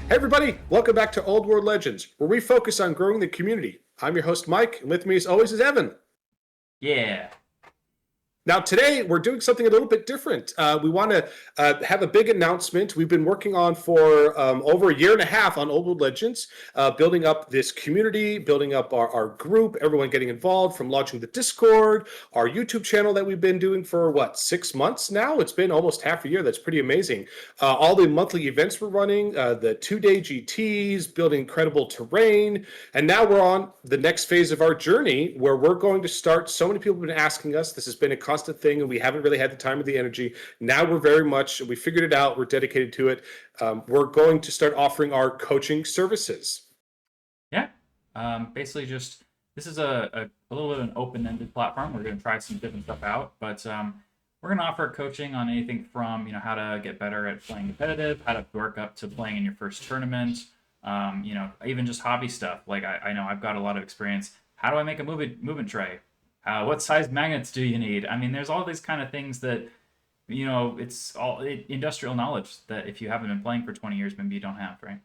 Hey everybody, welcome back to Old World Legends, where we focus on growing the community. I'm your host Mike, and with me as always is Evan. Yeah. Now, today we're doing something a little bit different. We want to have a big announcement. We've been working on for over a year and a half on Old World Legends, building up this community, building up our group, everyone getting involved, from launching the Discord, our YouTube channel that we've been doing for, 6 months now? It's been almost half a year. That's pretty amazing. All the monthly events we're running, the 2-day GTs, building incredible terrain. And now we're on the next phase of our journey where we're going to start. So many people have been asking us. This has been a constant thing, and we haven't really had the time or the energy. Now we figured it out. We're dedicated to it. We're going to start offering our coaching services. Yeah. Basically, just this is a little bit of an open-ended platform. We're going to try some different stuff out, but we're going to offer coaching on anything from how to get better at playing competitive, how to work up to playing in your first tournament. Even just hobby stuff. Like I know I've got a lot of experience. How do I make a movement tray? What size magnets do you need? I mean, there's all these kind of things that, it's all industrial knowledge that if you haven't been playing for 20 years, maybe you don't have, right?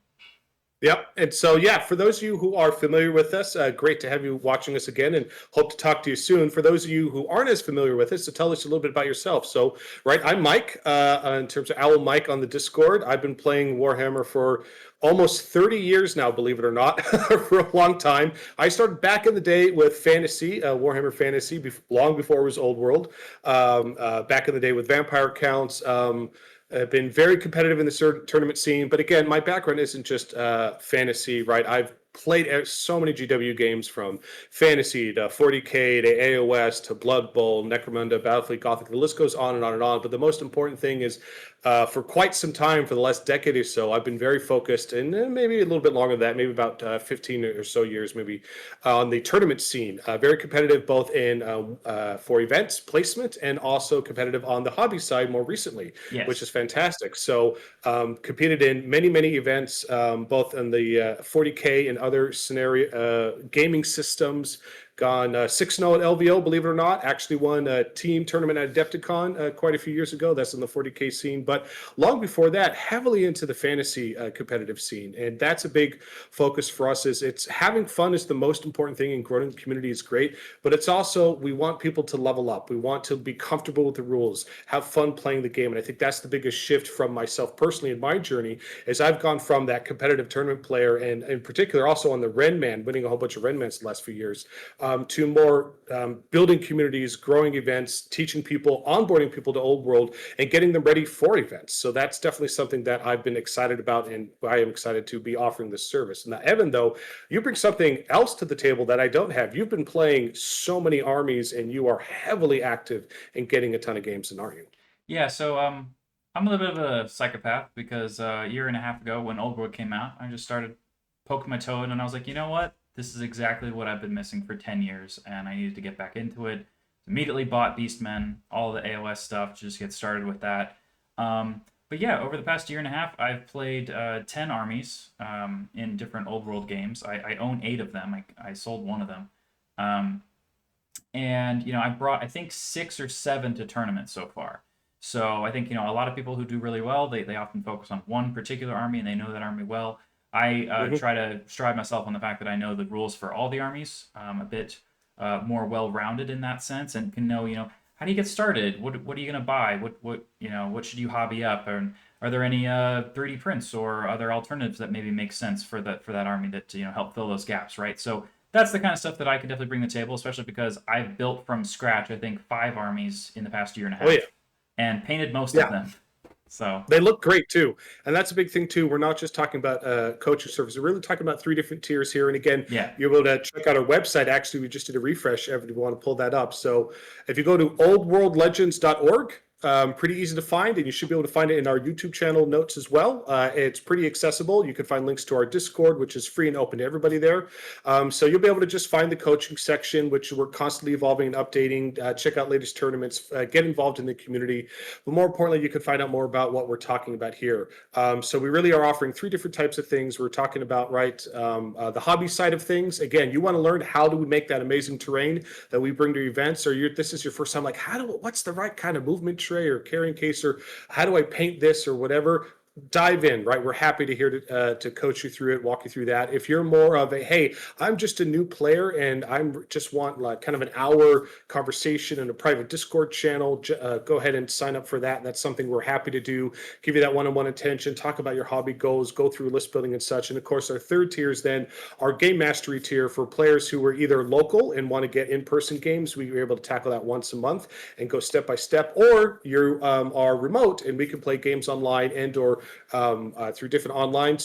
Yep. And so, yeah, for those of you who are familiar with us, great to have you watching us again and hope to talk to you soon. For those of you who aren't as familiar with us, so tell us a little bit about yourself. So, right, I'm Mike, in terms of Owl Mike on the Discord. I've been playing Warhammer for almost 30 years now, believe it or not, for a long time. I started back in the day with fantasy, Warhammer Fantasy, long before it was Old World, back in the day with vampire counts. I've been very competitive in the tournament scene, but again, my background isn't just fantasy, right? I've played so many GW games, from fantasy to 40K to AOS to Blood Bowl, Necromunda, Battlefield Gothic. The list goes on and on and on. But the most important thing is, for quite some time, for the last decade or so, I've been very focused, and maybe a little bit longer than that, maybe about 15 or so years, maybe, on the tournament scene. Very competitive both in for events placement, and also competitive on the hobby side more recently, which is Yes. fantastic. So competed in many events, both in the 40K and other scenario gaming systems. Gone 6-0 at LVO, believe it or not. Actually won a team tournament at Adepticon quite a few years ago. That's in the 40K scene. But long before that, heavily into the fantasy competitive scene. And that's a big focus for us. Is it's having fun is the most important thing, and growing the community is great. But it's also, we want people to level up. We want to be comfortable with the rules, have fun playing the game. And I think that's the biggest shift from myself personally in my journey, is I've gone from that competitive tournament player, and in particular also on the Ren Man, winning a whole bunch of Ren Mans the last few years, to more building communities, growing events, teaching people, onboarding people to Old World, and getting them ready for events. So that's definitely something that I've been excited about, and I am excited to be offering this service. Now, Evan, though, you bring something else to the table that I don't have. You've been playing so many armies, and you are heavily active in getting a ton of games in, aren't you? Yeah, so I'm a little bit of a psychopath because a year and a half ago when Old World came out, I just started poking my toe in and I was like, you know what? This is exactly what I've been missing for 10 years and I needed to get back into it. Immediately bought Beastmen, all the AOS stuff, just get started with that. But yeah, over the past year and a half, I've played 10 armies in different Old World games. I own 8 of them. I sold one of them. Um, and I brought, I think, 6 or 7 to tournaments so far. So I think a lot of people who do really well, they often focus on one particular army and they know that army well. I Mm-hmm. try to stride myself on the fact that I know the rules for all the armies, a bit more well-rounded in that sense, and can know how do you get started? What are you gonna buy? What should you hobby up? And are there any 3D prints or other alternatives that maybe make sense for that army that help fill those gaps, right? So that's the kind of stuff that I can definitely bring to the table, especially because I've built from scratch, I think, 5 armies in the past year and a Oh yeah, half, and painted most of yeah. them. So They look great too, and that's a big thing too. We're not just talking about coaching service; we're really talking about 3 different tiers here. And again, yeah, you're able to check out our website. Actually, we just did a refresh. If you want to pull that up, so if you go to oldworldlegends.org, pretty easy to find, and you should be able to find it in our YouTube channel notes as well. It's pretty accessible. You can find links to our Discord, which is free and open to everybody there. So you'll be able to just find the coaching section, which we're constantly evolving and updating. Check out latest tournaments, get involved in the community. But more importantly, you can find out more about what we're talking about here. So we really are offering 3 different types of things. We're talking about, right, the hobby side of things. Again, you want to learn how do we make that amazing terrain that we bring to events, or this is your first time, like, what's the right kind of movement tray or carrying case, or how do I paint this or whatever. dive in, right? We're happy to hear to coach you through it, walk you through that. If you're more of a, hey, I'm just a new player and I'm just want like kind of an hour conversation in a private Discord channel, go ahead and sign up for that. That's something we're happy to do. Give you that one-on-one attention, talk about your hobby goals, go through list building and such. And of course, our third tier is then our game mastery tier for players who are either local and want to get in-person games. We are able to tackle that once a month and go step by step, or you are remote and we can play games online and or through different online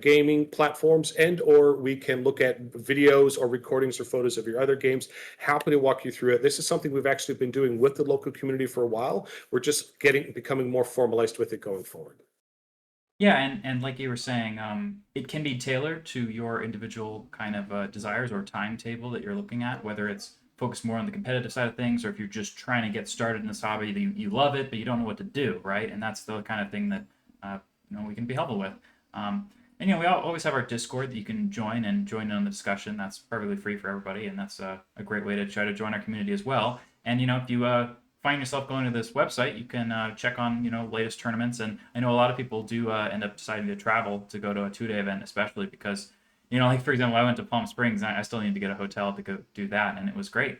gaming platforms, and or we can look at videos or recordings or photos of your other games. Happy to walk you through it. This is something we've actually been doing with the local community for a while. We're just becoming more formalized with it going forward. Yeah, and like you were saying, it can be tailored to your individual kind of desires or timetable that you're looking at, whether it's focused more on the competitive side of things, or if you're just trying to get started in this hobby, that you love it, but you don't know what to do, right? And that's the kind of thing that we can be helpful with. And we always have our Discord that you can join in on the discussion. That's perfectly free for everybody, and that's a great way to try to join our community as well. And if you find yourself going to this website, you can check on latest tournaments. And I know a lot of people do end up deciding to travel to go to a 2-day event, especially because like for example, I went to Palm Springs and I still need to get a hotel to go do that, and it was great.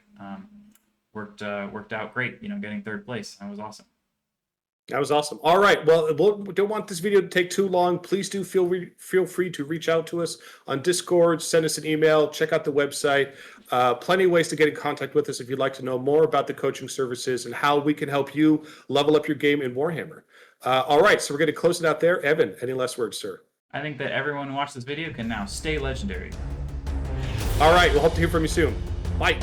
Worked out great. Getting third place, that was awesome. That was awesome. All right. Well, we don't want this video to take too long. Please do feel free to reach out to us on Discord, send us an email, check out the website. Plenty of ways to get in contact with us if you'd like to know more about the coaching services and how we can help you level up your game in Warhammer. All right. So we're going to close it out there. Evan, any last words, sir? I think that everyone who watched this video can now stay legendary. All right. We'll hope to hear from you soon. Bye.